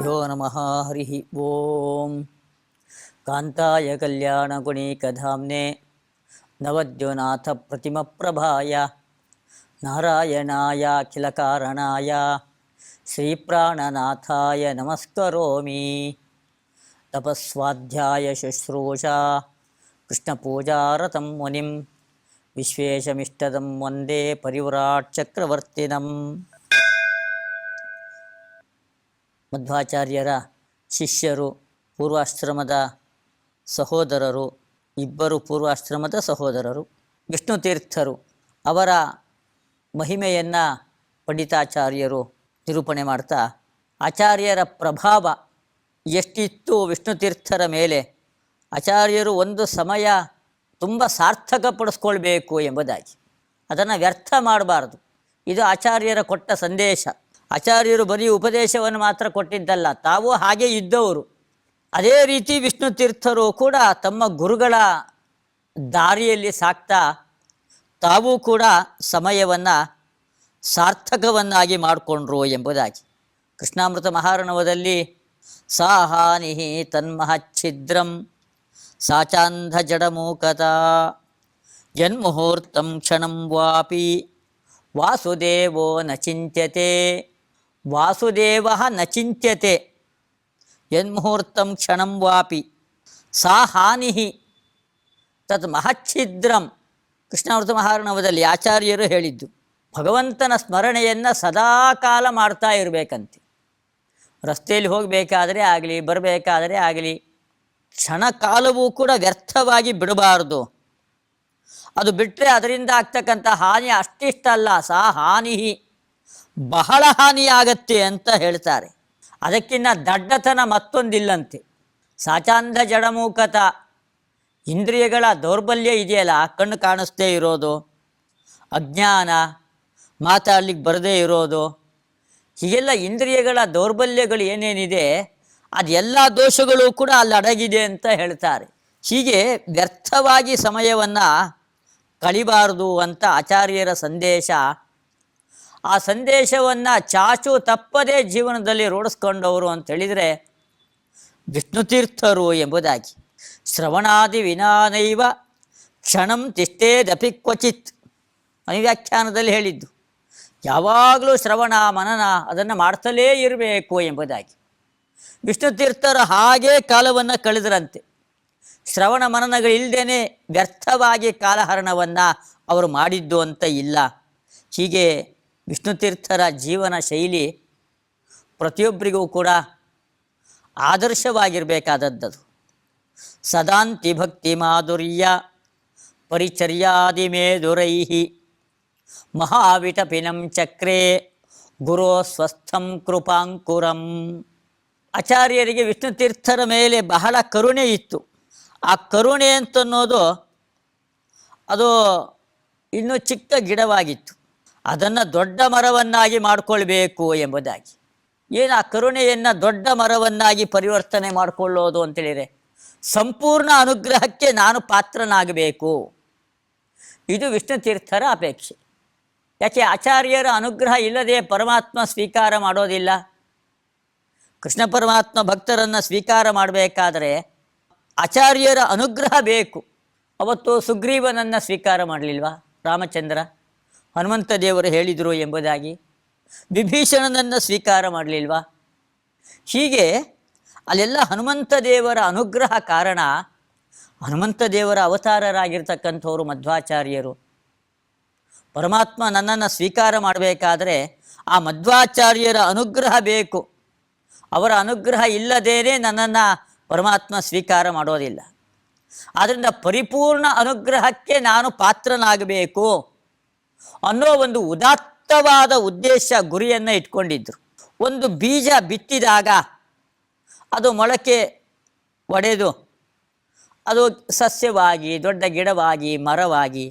ಗುರುಭ್ಯೋ ನಮಃ. ಹರಿ ಓಂ. ಕಾಂತಾಯ ಕಲ್ಯಾಣಗುಣೀಕಧಾಮ್ನೆ ನವದ್ಯೋನಾಥ ಪ್ರತಿಮಪ್ರಭಾಯ ನಾರಾಯಣಾಯ ಅಖಿಲಕಾರಣಾಯ ಶ್ರೀಪ್ರಾಣನಾಥಾಯ ನಮಸ್ಕರೋಮಿ. ತಪಸ್ವಾಧ್ಯಾಯ ಶುಶ್ರೂಷಾ ಕೃಷ್ಣಪೂಜಾರತಂ ಮುನಿಂ ವಿಶ್ವೇಶಮಿಷ್ಟದಂ ವಂದೇ ಪರಿವ್ರಾಟ್ ಚಕ್ರವರ್ತಿನಂ. ಮಧ್ವಾಚಾರ್ಯರ ಶಿಷ್ಯರು, ಪೂರ್ವಾಶ್ರಮದ ಸಹೋದರರು, ಇಬ್ಬರು ಪೂರ್ವಾಶ್ರಮದ ಸಹೋದರರು ವಿಷ್ಣು ತೀರ್ಥರು. ಅವರ ಮಹಿಮೆಯನ್ನು ಪಂಡಿತಾಚಾರ್ಯರು ನಿರೂಪಣೆ ಮಾಡ್ತಾ, ಆಚಾರ್ಯರ ಪ್ರಭಾವ ಎಷ್ಟಿತ್ತು ವಿಷ್ಣು ತೀರ್ಥರ ಮೇಲೆ, ಆಚಾರ್ಯರು ಒಂದು ಸಮಯ ತುಂಬ ಸಾರ್ಥಕಪಡಿಸ್ಕೊಳ್ಬೇಕು ಎಂಬುದಾಗಿ, ಅದನ್ನು ವ್ಯರ್ಥ ಮಾಡಬಾರ್ದು. ಇದು ಆಚಾರ್ಯರ ಕೊಟ್ಟ ಸಂದೇಶ. ಆಚಾರ್ಯರು ಬರೀ ಉಪದೇಶವನ್ನು ಮಾತ್ರ ಕೊಟ್ಟಿದ್ದಲ್ಲ, ತಾವು ಹಾಗೆ ಇದ್ದವರು. ಅದೇ ರೀತಿ ವಿಷ್ಣು ತೀರ್ಥರು ಕೂಡ ತಮ್ಮ ಗುರುಗಳ ದಾರಿಯಲ್ಲಿ ಸಾಕ್ತಾ ತಾವೂ ಕೂಡ ಸಮಯವನ್ನು ಸಾರ್ಥಕವನ್ನಾಗಿ ಮಾಡಿಕೊಂಡ್ರು ಎಂಬುದಾಗಿ. ಕೃಷ್ಣಾಮೃತ ಮಹಾರ್ಣವದಲ್ಲಿ ಸಾಹಾನಿ ತನ್ಮಹಚ್ಛಿದ್ರಂ ಸಾಚಾಂಧ ಜಡಮೂಕತಾ ಯನ್ಮುಹೂರ್ತಂ ಕ್ಷಣಂ ವಾಪಿ ವಾಸುದೇವೋ ನ ಚಿಂತ್ಯತೆ. ವಾಸುದೇವ ನ ಚಿಂತ್ಯತೆ ಯನ್ಮುಹೂರ್ತಂ ಕ್ಷಣಂ ವಾಪಿ ಸಾ ಹಾನಿ ತತ್ ಮಹಚ್ಛಿದ್ರಂ. ಕೃಷ್ಣಾಮೃತ ಮಹಾರ್ಣವದಲ್ಲಿ ಆಚಾರ್ಯರು ಹೇಳಿದ್ದು, ಭಗವಂತನ ಸ್ಮರಣೆಯನ್ನು ಸದಾಕಾಲ ಮಾಡ್ತಾ ಇರಬೇಕಂತೆ. ರಸ್ತೆಯಲ್ಲಿ ಹೋಗಬೇಕಾದರೆ ಆಗಲಿ, ಬರಬೇಕಾದರೆ ಆಗಲಿ, ಕ್ಷಣ ಕಾಲವೂ ಕೂಡ ವ್ಯರ್ಥವಾಗಿ ಬಿಡಬಾರ್ದು. ಅದು ಬಿಟ್ಟರೆ ಅದರಿಂದ ಆಗ್ತಕ್ಕಂಥ ಹಾನಿ ಅಷ್ಟಿಷ್ಟಲ್ಲ, ಸಾ ಹಾನಿ ಬಹಳ ಹಾನಿಯಾಗತ್ತೆ ಅಂತ ಹೇಳ್ತಾರೆ. ಅದಕ್ಕಿಂತ ದಡ್ಡತನ ಮತ್ತೊಂದಿಲ್ಲಂತೆ. ಸಾಚಾಂಧ ಜಡಮೂಕತ, ಇಂದ್ರಿಯಗಳ ದೌರ್ಬಲ್ಯ ಇದೆಯಲ್ಲ, ಕಣ್ಣು ಕಾಣಿಸ್ತೇ ಇರೋದು, ಅಜ್ಞಾನ, ಮಾತಾಡ್ಲಿಕ್ಕೆ ಬರದೇ ಇರೋದು, ಹೀಗೆಲ್ಲ ಇಂದ್ರಿಯಗಳ ದೌರ್ಬಲ್ಯಗಳು ಏನೇನಿದೆ ಅದೆಲ್ಲ ದೋಷಗಳು ಕೂಡ ಅಲ್ಲಿ ಅಡಗಿದೆ ಅಂತ ಹೇಳ್ತಾರೆ. ಹೀಗೆ ವ್ಯರ್ಥವಾಗಿ ಸಮಯವನ್ನು ಕಳಿಬಾರದು ಅಂತ ಆಚಾರ್ಯರ ಸಂದೇಶ. ಆ ಸಂದೇಶವನ್ನು ಚಾಚು ತಪ್ಪದೇ ಜೀವನದಲ್ಲಿ ರೂಢಿಸ್ಕೊಂಡವರು ಅಂತೇಳಿದರೆ ವಿಷ್ಣು ತೀರ್ಥರು ಎಂಬುದಾಗಿ. ಶ್ರವಣಾದಿ ವಿನಾನೈವ ಕ್ಷಣಂ ತಿಷ್ಟೇದಪಿ ಕ್ವಚಿತ್ ಅನುವ್ಯಾಖ್ಯಾನದಲ್ಲಿ ಹೇಳಿದ್ದು. ಯಾವಾಗಲೂ ಶ್ರವಣ ಮನನ ಅದನ್ನು ಮಾಡ್ತಲೇ ಇರಬೇಕು ಎಂಬುದಾಗಿ. ವಿಷ್ಣು ತೀರ್ಥರು ಹಾಗೇ ಕಾಲವನ್ನು ಕಳೆದರಂತೆ. ಶ್ರವಣ ಮನನಗಳಿಲ್ಲದೇ ವ್ಯರ್ಥವಾಗಿ ಕಾಲಹರಣವನ್ನು ಅವರು ಮಾಡಿದ್ದು ಅಂತ ಇಲ್ಲ. ಹೀಗೆ ವಿಷ್ಣು ತೀರ್ಥರ ಜೀವನ ಶೈಲಿ ಪ್ರತಿಯೊಬ್ಬರಿಗೂ ಕೂಡ ಆದರ್ಶವಾಗಿರಬೇಕಾದದ್ದು. ಸದಾಂತಿ ಭಕ್ತಿ ಮಾಧುರ್ಯ ಪರಿಚರ್ಯಾದಿ ಮೇದುರೈ ಮಹಾವಿಟಪಿನಂ ಚಕ್ರೇ ಗುರೋ ಸ್ವಸ್ಥಂ ಕೃಪಾಂಕುರಂ. ಆಚಾರ್ಯರಿಗೆ ವಿಷ್ಣು ತೀರ್ಥರ ಮೇಲೆ ಬಹಳ ಕರುಣೆ ಇತ್ತು. ಆ ಕರುಣೆ ಅಂತನ್ನೋದು ಅದು ಇನ್ನೂ ಚಿಕ್ಕ ಗಿಡವಾಗಿತ್ತು, ಅದನ್ನು ದೊಡ್ಡ ಮರವನ್ನಾಗಿ ಮಾಡಿಕೊಳ್ಬೇಕು ಎಂಬುದಾಗಿ. ಏನು ಆ ಕರುಣೆಯನ್ನು ದೊಡ್ಡ ಮರವನ್ನಾಗಿ ಪರಿವರ್ತನೆ ಮಾಡಿಕೊಳ್ಳೋದು ಅಂತೇಳಿದರೆ, ಸಂಪೂರ್ಣ ಅನುಗ್ರಹಕ್ಕೆ ನಾನು ಪಾತ್ರನಾಗಬೇಕು. ಇದು ವಿಷ್ಣು ತೀರ್ಥರ ಅಪೇಕ್ಷೆ. ಯಾಕೆ ಆಚಾರ್ಯರ ಅನುಗ್ರಹ ಇಲ್ಲದೆ ಪರಮಾತ್ಮ ಸ್ವೀಕಾರ ಮಾಡೋದಿಲ್ಲ. ಕೃಷ್ಣ ಪರಮಾತ್ಮ ಭಕ್ತರನ್ನು ಸ್ವೀಕಾರ ಮಾಡಬೇಕಾದರೆ ಆಚಾರ್ಯರ ಅನುಗ್ರಹ ಬೇಕು. ಅವತ್ತು ಸುಗ್ರೀವನನ್ನು ಸ್ವೀಕಾರ ಮಾಡಲಿಲ್ವಾ ರಾಮಚಂದ್ರ? ಹನುಮಂತ ದೇವರು ಹೇಳಿದರು ಎಂಬುದಾಗಿ. ವಿಭೀಷಣನನ್ನು ಸ್ವೀಕಾರ ಮಾಡಲಿಲ್ವಾ? ಹೀಗೆ ಅಲ್ಲೆಲ್ಲ ಹನುಮಂತ ದೇವರ ಅನುಗ್ರಹ ಕಾರಣ. ಹನುಮಂತ ದೇವರ ಅವತಾರರಾಗಿರ್ತಕ್ಕಂಥವರು ಮಧ್ವಾಚಾರ್ಯರು. ಪರಮಾತ್ಮ ನನ್ನನ್ನು ಸ್ವೀಕಾರ ಮಾಡಬೇಕಾದರೆ ಆ ಮಧ್ವಾಚಾರ್ಯರ ಅನುಗ್ರಹ ಬೇಕು. ಅವರ ಅನುಗ್ರಹ ಇಲ್ಲದೇನೆ ನನ್ನನ್ನು ಪರಮಾತ್ಮ ಸ್ವೀಕಾರ ಮಾಡೋದಿಲ್ಲ. ಆದ್ದರಿಂದ ಪರಿಪೂರ್ಣ ಅನುಗ್ರಹಕ್ಕೆ ನಾನು ಪಾತ್ರನಾಗಬೇಕು ಅನ್ನೋ ಒಂದು ಉದಾತ್ತವಾದ ಉದ್ದೇಶ, ಗುರಿಯನ್ನು ಇಟ್ಕೊಂಡಿದ್ದರು. ಒಂದು ಬೀಜ ಬಿತ್ತಿದಾಗ ಅದು ಮೊಳಕೆ ಒಡೆದು ಅದು ಸಸ್ಯವಾಗಿ, ದೊಡ್ಡ ಗಿಡವಾಗಿ, ಮರವಾಗಿ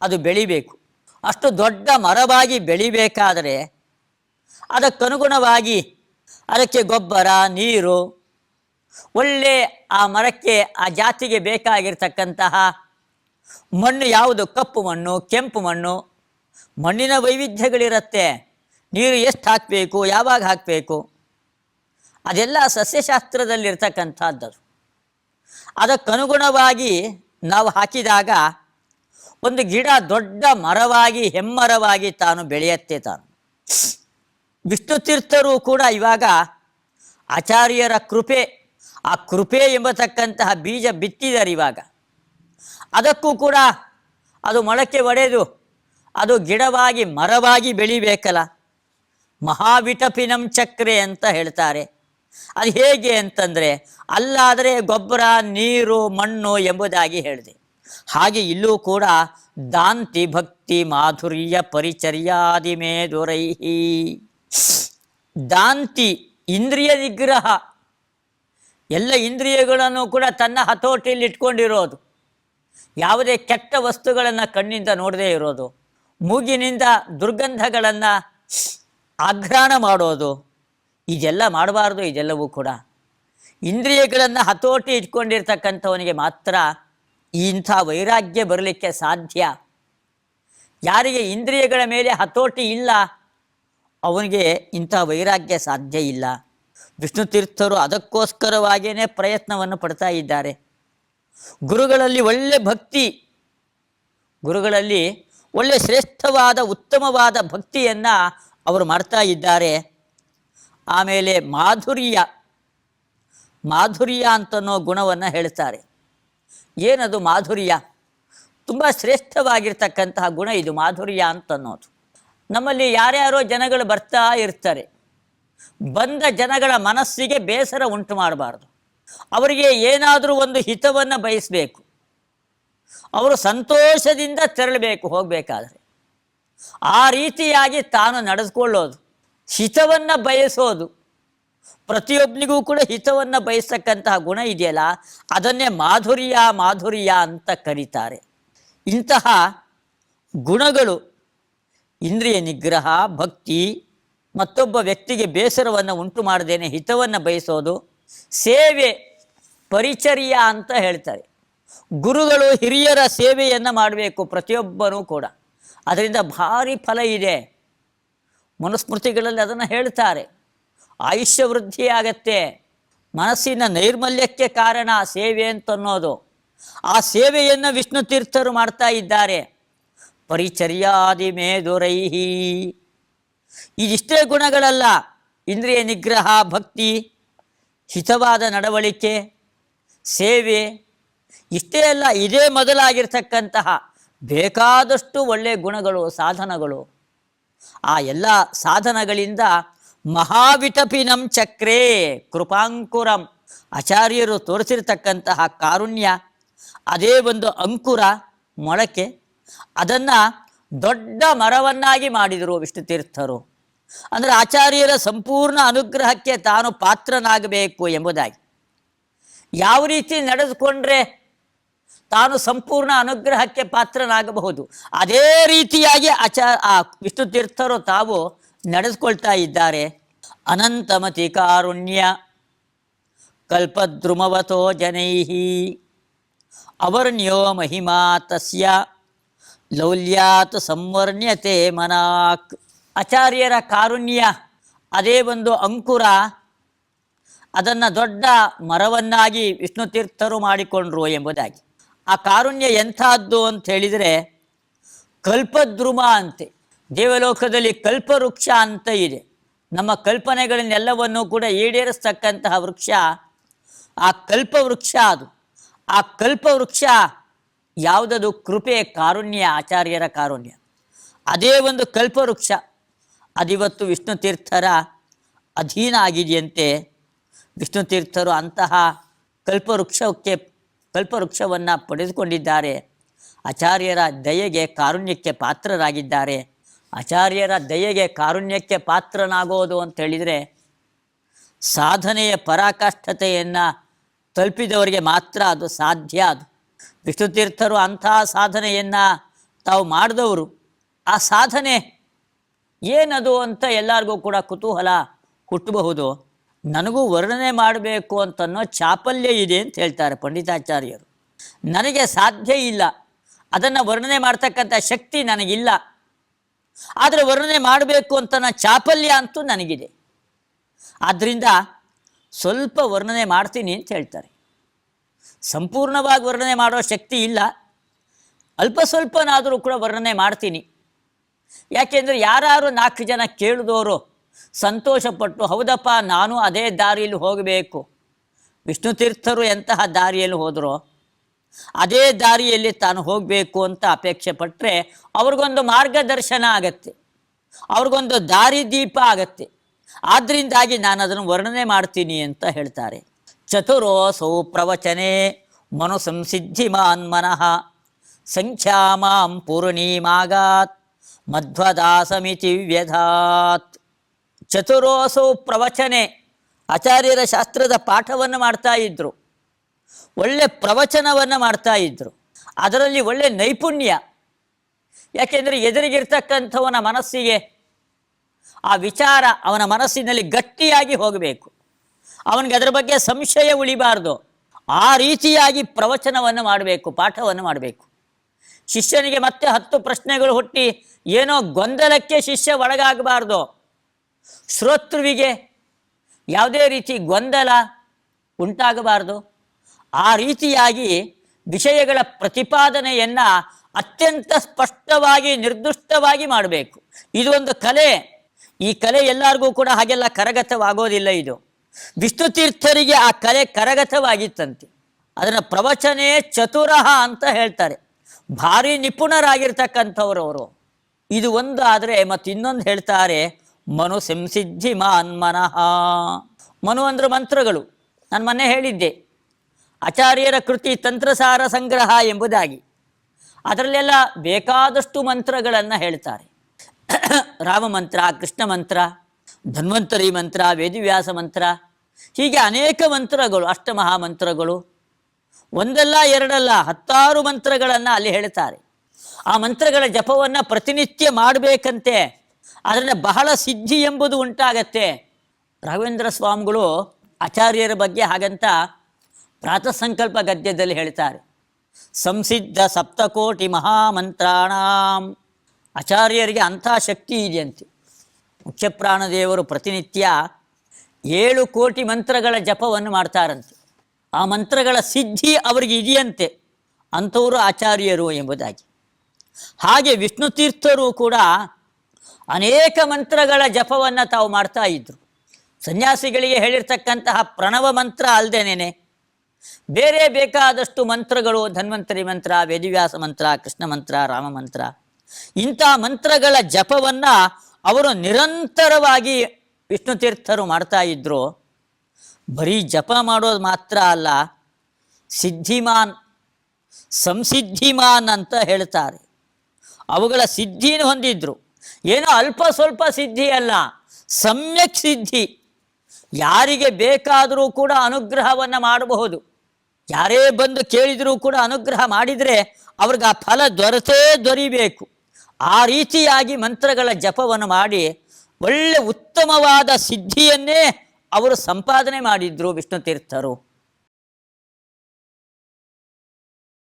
ಅದು ಬೆಳಿಬೇಕು. ಅಷ್ಟು ದೊಡ್ಡ ಮರವಾಗಿ ಬೆಳಿಬೇಕಾದರೆ ಅದಕ್ಕನುಗುಣವಾಗಿ ಅದಕ್ಕೆ ಗೊಬ್ಬರ, ನೀರು, ಒಳ್ಳೆ ಆ ಮರಕ್ಕೆ ಆ ಜಾತಿಗೆ ಬೇಕಾಗಿರ್ತಕ್ಕಂತಹ ಮಣ್ಣು ಯಾವುದು? ಕಪ್ಪು ಮಣ್ಣು, ಕೆಂಪು ಮಣ್ಣು, ಮಣ್ಣಿನ ವೈವಿಧ್ಯಗಳಿರುತ್ತೆ. ನೀರು ಎಷ್ಟು ಹಾಕಬೇಕು, ಯಾವಾಗ ಹಾಕಬೇಕು, ಅದೆಲ್ಲ ಸಸ್ಯಶಾಸ್ತ್ರದಲ್ಲಿರ್ತಕ್ಕಂಥದ್ದು. ಅದಕ್ಕನುಗುಣವಾಗಿ ನಾವು ಹಾಕಿದಾಗ ಒಂದು ಗಿಡ ದೊಡ್ಡ ಮರವಾಗಿ ಹೆಮ್ಮರವಾಗಿ ತಾನು ಬೆಳೆಯುತ್ತೆ. ತಾನು ವಿಷ್ಣು ತೀರ್ಥರು ಕೂಡ ಇವಾಗ ಆಚಾರ್ಯರ ಕೃಪೆ, ಆ ಕೃಪೆ ಎಂಬತಕ್ಕಂತಹ ಬೀಜ ಬಿತ್ತಿದ್ದಾರೆ. ಇವಾಗ ಅದಕ್ಕೂ ಕೂಡ ಅದು ಮೊಳಕೆ ಒಡೆದು ಅದು ಗಿಡವಾಗಿ ಮರವಾಗಿ ಬೆಳಿಬೇಕಲ್ಲ. ಮಹಾವಿಟಪಿನಂ ಚಕ್ರೆ ಅಂತ ಹೇಳ್ತಾರೆ. ಅದು ಹೇಗೆ ಅಂತಂದರೆ, ಅಲ್ಲಾದರೆ ಗೊಬ್ಬರ, ನೀರು, ಮಣ್ಣು ಎಂಬುದಾಗಿ ಹೇಳಿದೆ. ಹಾಗೆ ಇಲ್ಲೂ ಕೂಡ ದಾಂತಿ ಭಕ್ತಿ ಮಾಧುರ್ಯ ಪರಿಚರ್ಯಾದಿಮೇ ದೊರೈಹಿ. ದಾಂತಿ ಇಂದ್ರಿಯ ನಿಗ್ರಹ, ಎಲ್ಲ ಇಂದ್ರಿಯಗಳನ್ನು ಕೂಡ ತನ್ನ ಹತೋಟಿಯಲ್ಲಿ ಇಟ್ಕೊಂಡಿರೋದು, ಯಾವುದೇ ಕೆಟ್ಟ ವಸ್ತುಗಳನ್ನು ಕಣ್ಣಿಂದ ನೋಡದೇ ಇರೋದು, ಮೂಗಿನಿಂದ ದುರ್ಗಂಧಗಳನ್ನು ಆಘ್ರಾಣ ಮಾಡೋದು, ಇದೆಲ್ಲ ಮಾಡಬಾರ್ದು. ಇದೆಲ್ಲವೂ ಕೂಡ ಇಂದ್ರಿಯಗಳನ್ನು ಹತೋಟಿ ಇಟ್ಕೊಂಡಿರ್ತಕ್ಕಂಥವನಿಗೆ ಮಾತ್ರ ಇಂಥ ವೈರಾಗ್ಯ ಬರಲಿಕ್ಕೆ ಸಾಧ್ಯ. ಯಾರಿಗೆ ಇಂದ್ರಿಯಗಳ ಮೇಲೆ ಹತೋಟಿ ಇಲ್ಲ ಅವನಿಗೆ ಇಂಥ ವೈರಾಗ್ಯ ಸಾಧ್ಯ ಇಲ್ಲ. ವಿಷ್ಣು ತೀರ್ಥರು ಅದಕ್ಕೋಸ್ಕರವಾಗಿಯೇ ಪ್ರಯತ್ನವನ್ನು ಪಡ್ತಾ ಇದ್ದಾರೆ. ಗುರುಗಳಲ್ಲಿ ಒಳ್ಳೆ ಭಕ್ತಿ, ಗುರುಗಳಲ್ಲಿ ಒಳ್ಳೆ ಶ್ರೇಷ್ಠವಾದ ಉತ್ತಮವಾದ ಭಕ್ತಿಯನ್ನು ಅವರು ಮಾಡ್ತಾ ಇದ್ದಾರೆ. ಆಮೇಲೆ ಮಾಧುರ್ಯ ಅಂತನೋ ಗುಣವನ್ನು ಹೇಳ್ತಾರೆ. ಏನದು ಮಾಧುರ್ಯ? ತುಂಬ ಶ್ರೇಷ್ಠವಾಗಿರ್ತಕ್ಕಂತಹ ಗುಣ ಇದು ಮಾಧುರ್ಯ ಅಂತನ್ನೋದು. ನಮ್ಮಲ್ಲಿ ಯಾರ್ಯಾರೋ ಜನಗಳು ಬರ್ತಾ ಇರ್ತಾರೆ. ಬಂದ ಜನಗಳ ಮನಸ್ಸಿಗೆ ಬೇಸರ ಉಂಟು ಮಾಡಬಾರ್ದು. ಅವರಿಗೆ ಏನಾದರೂ ಒಂದು ಹಿತವನ್ನು ಬಯಸಬೇಕು. ಅವರು ಸಂತೋಷದಿಂದ ತೆರಳಬೇಕು ಹೋಗಬೇಕಾದ್ರೆ. ಆ ರೀತಿಯಾಗಿ ತಾನು ನಡೆದುಕೊಳ್ಳೋದು, ಹಿತವನ್ನು ಬಯಸೋದು, ಪ್ರತಿಯೊಬ್ಬನಿಗೂ ಕೂಡ ಹಿತವನ್ನು ಬಯಸ್ತಕ್ಕಂತಹ ಗುಣ ಇದೆಯಲ್ಲ, ಅದನ್ನೇ ಮಾಧುರ್ಯ ಅಂತ ಕರೀತಾರೆ. ಇಂತಹ ಗುಣಗಳು ಇಂದ್ರಿಯ ನಿಗ್ರಹ, ಭಕ್ತಿ, ಮತ್ತೊಬ್ಬ ವ್ಯಕ್ತಿಗೆ ಬೇಸರವನ್ನು ಉಂಟು ಮಾಡದೇನೆ ಹಿತವನ್ನು ಬಯಸೋದು, ಸೇವೆ, ಪರಿಚರ್ಯ ಅಂತ ಹೇಳ್ತಾರೆ. ಗುರುಗಳು ಹಿರಿಯರ ಸೇವೆಯನ್ನು ಮಾಡಬೇಕು ಪ್ರತಿಯೊಬ್ಬನೂ ಕೂಡ. ಅದರಿಂದ ಭಾರಿ ಫಲ ಇದೆ. ಮನುಸ್ಮೃತಿಗಳಲ್ಲಿ ಅದನ್ನು ಹೇಳ್ತಾರೆ. ಆಯುಷ್ಯ ವೃದ್ಧಿಯಾಗತ್ತೆ, ಮನಸ್ಸಿನ ನೈರ್ಮಲ್ಯಕ್ಕೆ ಕಾರಣ ಸೇವೆ ಅಂತನ್ನೋದು. ಆ ಸೇವೆಯನ್ನು ವಿಷ್ಣು ತೀರ್ಥರು ಮಾಡ್ತಾ ಇದ್ದಾರೆ. ಪರಿಚರ್ಯಾದಿ ಮೇ ದೊರೈಹಿ. ಇದಿಷ್ಟೇ ಗುಣಗಳಲ್ಲ, ಇಂದ್ರಿಯ ನಿಗ್ರಹ, ಭಕ್ತಿ, ಹಿತವಾದ ನಡವಳಿಕೆ, ಸೇವೆ, ಇಷ್ಟೇ ಅಲ್ಲ, ಇದೇ ಮೊದಲಾಗಿರ್ತಕ್ಕಂತಹ ಬೇಕಾದಷ್ಟು ಒಳ್ಳೆಯ ಗುಣಗಳು, ಸಾಧನಗಳು. ಆ ಎಲ್ಲ ಸಾಧನಗಳಿಂದ ಮಹಾವಿಟಪಿನಂ ಚಕ್ರೇ ಕೃಪಾಂಕುರಂ, ಆಚಾರ್ಯರು ತೋರಿಸಿರ್ತಕ್ಕಂತಹ ಕಾರುಣ್ಯ, ಅದೇ ಒಂದು ಅಂಕುರ, ಮೊಳಕೆ, ಅದನ್ನು ದೊಡ್ಡ ಮರವನ್ನಾಗಿ ಮಾಡಿದರು ವಿಷ್ಣು ತೀರ್ಥರು. ಅಂದರೆ ಆಚಾರ್ಯರ ಸಂಪೂರ್ಣ ಅನುಗ್ರಹಕ್ಕೆ ತಾನು ಪಾತ್ರನಾಗಬೇಕು ಎಂಬುದಾಗಿ. ಯಾವ ರೀತಿ ನಡೆದುಕೊಂಡ್ರೆ ತಾನು ಸಂಪೂರ್ಣ ಅನುಗ್ರಹಕ್ಕೆ ಪಾತ್ರನಾಗಬಹುದು, ಅದೇ ರೀತಿಯಾಗಿ ವಿಷ್ಣು ತೀರ್ಥರು ತಾವು ನಡೆದುಕೊಳ್ತಾ ಇದ್ದಾರೆ. ಅನಂತಮತಿ ಕಾರುಣ್ಯ ಕಲ್ಪದ್ರುಮವತೋ ಜನೈಹಿ ಅವರ್ಣ್ಯೋ ಮಹಿಮಾ ತಸ್ಯ ಲೌಲ್ಯಾತ್ ಸಂವರ್ಣ್ಯತೆ ಮನಾಕ್. ಆಚಾರ್ಯರ ಕಾರುಣ್ಯ ಅದೇ ಒಂದು ಅಂಕುರ, ಅದನ್ನು ದೊಡ್ಡ ಮರವನ್ನಾಗಿ ವಿಷ್ಣು ತೀರ್ಥರು ಮಾಡಿಕೊಂಡ್ರು ಎಂಬುದಾಗಿ. ಆ ಕಾರುಣ್ಯ ಎಂಥದ್ದು ಅಂತ ಹೇಳಿದರೆ ಕಲ್ಪದ್ರುಮ ಅಂತೆ. ದೇವಲೋಕದಲ್ಲಿ ಕಲ್ಪವೃಕ್ಷ ಅಂತ ಇದೆ. ನಮ್ಮ ಕಲ್ಪನೆಗಳನ್ನೆಲ್ಲವನ್ನೂ ಕೂಡ ಈಡೇರಿಸ್ತಕ್ಕಂತಹ ವೃಕ್ಷ ಆ ಕಲ್ಪವೃಕ್ಷ. ಅದು ಆ ಕಲ್ಪವೃಕ್ಷ ಯಾವುದದು? ಕೃಪೆ, ಕಾರುಣ್ಯ, ಆಚಾರ್ಯರ ಕಾರುಣ್ಯ. ಅದೇ ಒಂದು ಕಲ್ಪವೃಕ್ಷ ಅದಿವತ್ತು ವಿಷ್ಣು ತೀರ್ಥರ ಅಧೀನ ಆಗಿದೆಯಂತೆ. ವಿಷ್ಣು ತೀರ್ಥರು ಅಂತಹ ಕಲ್ಪವೃಕ್ಷವನ್ನು ಪಡೆದುಕೊಂಡಿದ್ದಾರೆ. ಆಚಾರ್ಯರ ದಯೆಗೆ, ಕಾರುಣ್ಯಕ್ಕೆ ಪಾತ್ರರಾಗಿದ್ದಾರೆ. ಆಚಾರ್ಯರ ದಯೆಗೆ, ಕಾರುಣ್ಯಕ್ಕೆ ಪಾತ್ರನಾಗೋದು ಅಂತೇಳಿದರೆ ಸಾಧನೆಯ ಪರಾಕಾಷ್ಠತೆಯನ್ನು ತಲುಪಿದವರಿಗೆ ಮಾತ್ರ ಅದು ಸಾಧ್ಯ. ಅದು ವಿಷ್ಣು ತೀರ್ಥರು ಅಂತಹ ಸಾಧನೆಯನ್ನು ತಾವು ಮಾಡಿದವರು. ಆ ಸಾಧನೆ ಏನದು ಅಂತ ಎಲ್ಲರಿಗೂ ಕೂಡ ಕುತೂಹಲ ಹುಟ್ಟಬಹುದು. ನನಗೂ ವರ್ಣನೆ ಮಾಡಬೇಕು ಅಂತನ್ನೋ ಚಾಪಲ್ಯ ಇದೆ ಅಂತ ಹೇಳ್ತಾರೆ ಪಂಡಿತಾಚಾರ್ಯರು. ನನಗೆ ಸಾಧ್ಯ ಇಲ್ಲ, ಅದನ್ನು ವರ್ಣನೆ ಮಾಡ್ತಕ್ಕಂಥ ಶಕ್ತಿ ನನಗಿಲ್ಲ. ಆದರೆ ವರ್ಣನೆ ಮಾಡಬೇಕು ಅಂತ ಚಾಪಲ್ಯ ಅಂತೂ ನನಗಿದೆ. ಆದ್ದರಿಂದ ಸ್ವಲ್ಪ ವರ್ಣನೆ ಮಾಡ್ತೀನಿ ಅಂತ ಹೇಳ್ತಾರೆ. ಸಂಪೂರ್ಣವಾಗಿ ವರ್ಣನೆ ಮಾಡೋ ಶಕ್ತಿ ಇಲ್ಲ, ಅಲ್ಪ ಸ್ವಲ್ಪನಾದರೂ ಕೂಡ ವರ್ಣನೆ ಮಾಡ್ತೀನಿ. ಯಾಕೆಂದರೆ ಯಾರು 4 ಜನ ಕೇಳಿದವರು ಸಂತೋಷಪಟ್ಟು ಹೌದಪ್ಪ ನಾನು ಅದೇ ದಾರಿಯಲ್ಲಿ ಹೋಗಬೇಕು, ವಿಷ್ಣು ತೀರ್ಥರು ಎಂತಹ ದಾರಿಯಲ್ಲಿ ಹೋದರೋ ಅದೇ ದಾರಿಯಲ್ಲಿ ತಾನು ಹೋಗಬೇಕು ಅಂತ ಅಪೇಕ್ಷೆ ಪಟ್ಟರೆ ಅವ್ರಿಗೊಂದು ಮಾರ್ಗದರ್ಶನ ಆಗತ್ತೆ, ಅವ್ರಿಗೊಂದು ದಾರಿದೀಪ ಆಗತ್ತೆ. ಆದ್ದರಿಂದಾಗಿ ನಾನು ಅದನ್ನು ವರ್ಣನೆ ಮಾಡ್ತೀನಿ ಅಂತ ಹೇಳ್ತಾರೆ. ಚತುರೋಸೌ ಪ್ರವಚನೆ ಮನು ಸಂಸಿದ್ಧಿಮಾನ್ ಮನಃ ಸಂಖ್ಯಾಮಾಂ ಪೂರ್ಣೀಮಾಗಾತ್ ಮಧ್ವದಾಸಮಿತಿ ವ್ಯಧಾತ್. ಚತುರೋಸೌ ಪ್ರವಚನೆ, ಆಚಾರ್ಯರ ಶಾಸ್ತ್ರದ ಪಾಠವನ್ನು ಮಾಡ್ತಾ ಇದ್ದರು, ಒಳ್ಳೆ ಪ್ರವಚನವನ್ನು ಮಾಡ್ತಾ ಇದ್ದರು. ಅದರಲ್ಲಿ ಒಳ್ಳೆ ನೈಪುಣ್ಯ. ಯಾಕೆಂದರೆ ಎದುರಿಗಿರ್ತಕ್ಕಂಥವನ ಮನಸ್ಸಿಗೆ ಆ ವಿಚಾರ ಅವನ ಮನಸ್ಸಿನಲ್ಲಿ ಗಟ್ಟಿಯಾಗಿ ಹೋಗಬೇಕು, ಅವನಿಗೆ ಅದರ ಬಗ್ಗೆ ಸಂಶಯ ಉಳಿಬಾರ್ದು. ಆ ರೀತಿಯಾಗಿ ಪ್ರವಚನವನ್ನು ಮಾಡಬೇಕು, ಪಾಠವನ್ನು ಮಾಡಬೇಕು. ಶಿಷ್ಯನಿಗೆ ಮತ್ತೆ 10 ಪ್ರಶ್ನೆಗಳು ಹುಟ್ಟಿ ಏನೋ ಗೊಂದಲಕ್ಕೆ ಶಿಷ್ಯ ಒಳಗಾಗಬಾರ್ದು. ಶ್ರೋತೃವಿಗೆ ಯಾವುದೇ ರೀತಿ ಗೊಂದಲ ಉಂಟಾಗಬಾರ್ದು. ಆ ರೀತಿಯಾಗಿ ವಿಷಯಗಳ ಪ್ರತಿಪಾದನೆಯನ್ನು ಅತ್ಯಂತ ಸ್ಪಷ್ಟವಾಗಿ ನಿರ್ದಿಷ್ಟವಾಗಿ ಮಾಡಬೇಕು. ಇದು ಒಂದು ಕಲೆ. ಈ ಕಲೆ ಎಲ್ಲರಿಗೂ ಕೂಡ ಹಾಗೆಲ್ಲ ಕರಗತವಾಗೋದಿಲ್ಲ. ಇದು ವಿಷ್ಣು ತೀರ್ಥರಿಗೆ ಆ ಕಲೆ ಕರಗತವಾಗಿತ್ತಂತೆ. ಅದನ್ನು ಪ್ರವಚನೇ ಚತುರಃ ಅಂತ ಹೇಳ್ತಾರೆ, ಭಾರಿ ನಿಪುಣರಾಗಿರ್ತಕ್ಕಂಥವ್ರು ಅವರು. ಇದು ಒಂದು ಆದರೆ ಮತ್ತು ಇನ್ನೊಂದು ಹೇಳ್ತಾರೆ ಮನು ಸಂಸಿದ್ಧಿಮಾನ್ ಮನಃ. ಮನು ಅಂದ್ರೆ ಮಂತ್ರಗಳು. ನಾನು ಮೊನ್ನೆ ಹೇಳಿದ್ದೆ ಆಚಾರ್ಯರ ಕೃತಿ ತಂತ್ರಸಾರ ಸಂಗ್ರಹ ಎಂಬುದಾಗಿ. ಅದರಲ್ಲೆಲ್ಲ ಬೇಕಾದಷ್ಟು ಮಂತ್ರಗಳನ್ನು ಹೇಳ್ತಾರೆ. ರಾಮ ಮಂತ್ರ, ಕೃಷ್ಣ ಮಂತ್ರ, ಧನ್ವಂತರಿ ಮಂತ್ರ, ವೇದವ್ಯಾಸ ಮಂತ್ರ, ಹೀಗೆ ಅನೇಕ ಮಂತ್ರಗಳು, ಅಷ್ಟಮಹಾಮಂತ್ರಗಳು, ಒಂದಲ್ಲ ಎರಡಲ್ಲ 10 ಮಂತ್ರಗಳನ್ನು ಅಲ್ಲಿ ಹೇಳ್ತಾರೆ. ಆ ಮಂತ್ರಗಳ ಜಪವನ್ನು ಪ್ರತಿನಿತ್ಯ ಮಾಡಬೇಕಂತೆ, ಅದರಿಂದ ಬಹಳ ಸಿದ್ಧಿ ಎಂಬುದು ಉಂಟಾಗತ್ತೆ. ರಾಘವೇಂದ್ರ ಸ್ವಾಮಿಗಳು ಆಚಾರ್ಯರ ಬಗ್ಗೆ ಹಾಗಂತ ಪ್ರಾತಃ ಸಂಕಲ್ಪ ಗದ್ಯದಲ್ಲಿ ಹೇಳ್ತಾರೆ, ಸಂಸಿದ್ಧ ಸಪ್ತಕೋಟಿ ಮಹಾಮಂತ್ರಾಣಾಂ. ಆಚಾರ್ಯರಿಗೆ ಅಂಥ ಶಕ್ತಿ ಇದೆಯಂತೆ. ಮುಖ್ಯಪ್ರಾಣದೇವರು ಪ್ರತಿನಿತ್ಯ 7 ಕೋಟಿ ಮಂತ್ರಗಳ ಜಪವನ್ನು ಮಾಡ್ತಾರಂತೆ. ಆ ಮಂತ್ರಗಳ ಸಿದ್ಧಿ ಅವರಿಗೆ ಇದೆಯಂತೆ, ಅಂಥವರು ಆಚಾರ್ಯರು ಎಂಬುದಾಗಿ. ಹಾಗೆ ವಿಷ್ಣು ತೀರ್ಥರು ಕೂಡ ಅನೇಕ ಮಂತ್ರಗಳ ಜಪವನ್ನು ತಾವು ಮಾಡ್ತಾ ಇದ್ದರು. ಸನ್ಯಾಸಿಗಳಿಗೆ ಹೇಳಿರ್ತಕ್ಕಂತಹ ಪ್ರಣವ ಮಂತ್ರ ಅಲ್ಲದೇನೆ ಬೇರೆ ಬೇಕಾದಷ್ಟು ಮಂತ್ರಗಳು, ಧನ್ವಂತರಿ ಮಂತ್ರ, ವೇದವ್ಯಾಸ ಮಂತ್ರ, ಕೃಷ್ಣ ಮಂತ್ರ, ರಾಮ ಮಂತ್ರ, ಇಂಥ ಮಂತ್ರಗಳ ಜಪವನ್ನು ಅವರು ನಿರಂತರವಾಗಿ ವಿಷ್ಣು ತೀರ್ಥರು ಮಾಡ್ತಾ ಇದ್ದರು. ಬರೀ ಜಪ ಮಾಡೋದು ಮಾತ್ರ ಅಲ್ಲ, ಸಿದ್ಧಿಮಾನ್ ಸಂಸಿದ್ಧಿಮಾನ್ ಅಂತ ಹೇಳ್ತಾರೆ. ಅವುಗಳ ಸಿದ್ಧಿನ ಹೊಂದಿದ್ರು. ಏನೋ ಅಲ್ಪ ಸ್ವಲ್ಪ ಸಿದ್ಧಿ ಅಲ್ಲ, ಸಮ್ಯಕ್ ಸಿದ್ಧಿ. ಯಾರಿಗೆ ಬೇಕಾದರೂ ಕೂಡ ಅನುಗ್ರಹವನ್ನು ಮಾಡಬಹುದು. ಯಾರೇ ಬಂದು ಕೇಳಿದರೂ ಕೂಡ ಅನುಗ್ರಹ ಮಾಡಿದರೆ ಅವ್ರಿಗೆ ಆ ಫಲ ದೊರೀಬೇಕು. ಆ ರೀತಿಯಾಗಿ ಮಂತ್ರಗಳ ಜಪವನ್ನು ಮಾಡಿ ಒಳ್ಳೆ ಉತ್ತಮವಾದ ಸಿದ್ಧಿಯನ್ನೇ ಅವರು ಸಂಪಾದನೆ ಮಾಡಿದ್ರು ವಿಷ್ಣು ತೀರ್ಥರು.